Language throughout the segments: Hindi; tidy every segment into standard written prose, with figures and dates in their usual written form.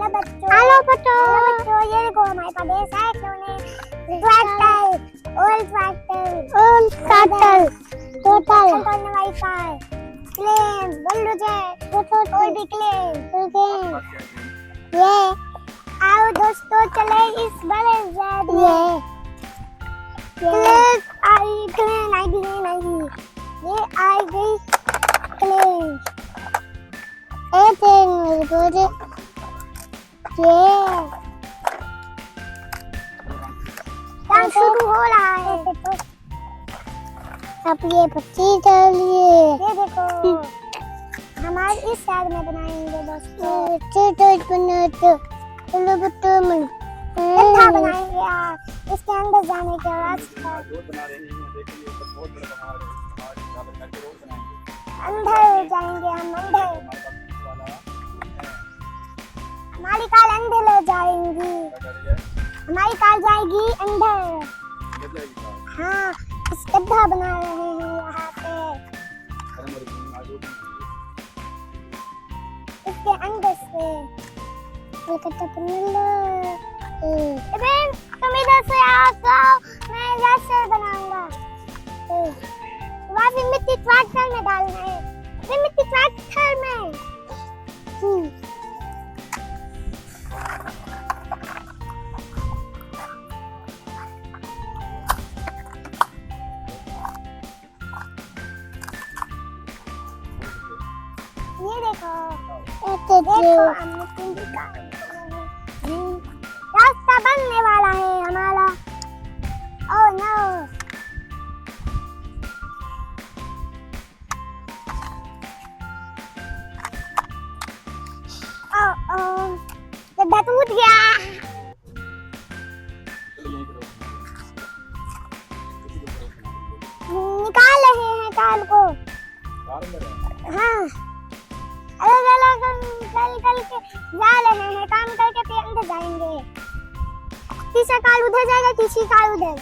हेलो बच्चों, ये देखो हमारे पास देश है खिलौने, ट्रैक्टर, ओल्ड ट्रैक्टर, टोटल करने वाली car, plane, bulldozer, old plane, ये आओ दोस्तों चले इस बड़े ज़ेड में, प्लेन आई, ये आ गई प्लेन, काम शुरू हो रहा है। अब ये बच्ची चलिए, ये देखो हमारे इस साइड में बनाएंगे दोस्तों, अच्छा बनाएंगे आप, इसके अंदर जाने के रास्ता अंदर जाएंगे हम, अंदर हमारी कार अंदर ले जाएंगी, हमारी कार जाएगी अंदर। हाँ, इस गड्ढा बना रहे हैं यहाँ पे, इसके अंदर से तुम इधर से आओ, मैं इधर से बनाऊंगा। वहाँ पे मिट्टी ट्रैक्टर में डालना है, मिट्टी ट्रैक्टर में। ये देखो रास्ता बनने वाला है हमारा। ओह नो, गड्ढा टूट गया। निकाल रहे हैं कार को, हाँ अलग अलग कल के जा रहे हैं, काम करके फिर अंदर जाएंगे। तीसरा कार उधर जाएगा, तीसरी कार उधर।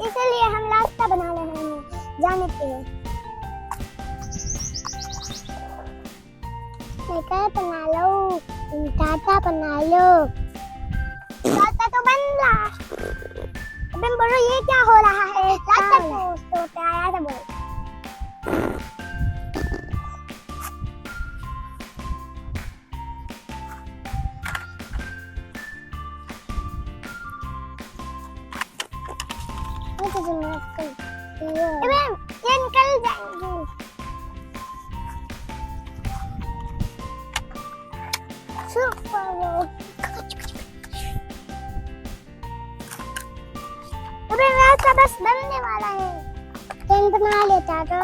इसलिए हम रास्ता बना रहे हैं जाने के लिए। बना लो, टाटा बना लो, टाटा तो बन रहा। अबे बोलो ये क्या हो रहा है? टाटा तो प्यारा था बोल। अबे ये निकल जाएंगे। अबे रास्ता बस बनने वाला है, ट्रेन बना लेता तो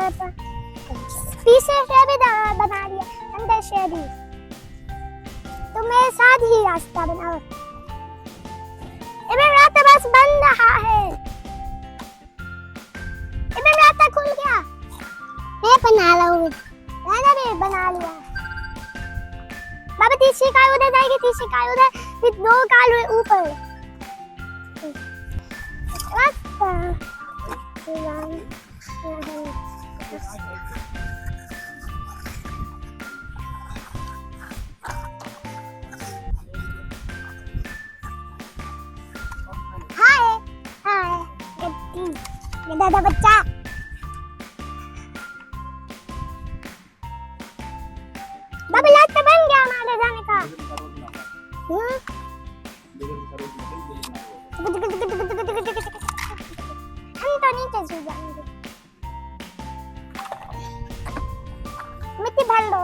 पीछे से भी बना दिया, अंदर से भी। तो मेरे साथ ही रास्ता बनाओ। अबे रास्ता बस बन रहा है, अबे रास्ता खुल गया। मैं बना रहा हूँ, मैंने भी बना लिया। बाबा तीसरी कार उधर जाएगी, तीसरी कार उधर, फिर दो कार ऊपर। हाय हाय दादा बच्चा, बाबा रास्ता बन गया हमारे जाने का। हम तो नीचे से जाएंगे, मिट्टी भर लो।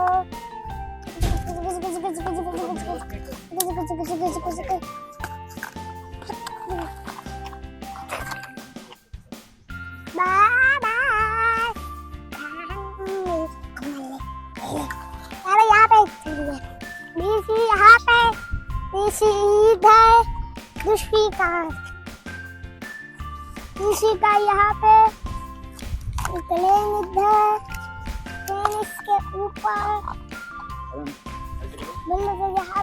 यहाँ पे इधर दूसरी कार, तीसरी कार यहाँ पे, प्लेन इधर, प्लेन इसके ऊपर, यहाँ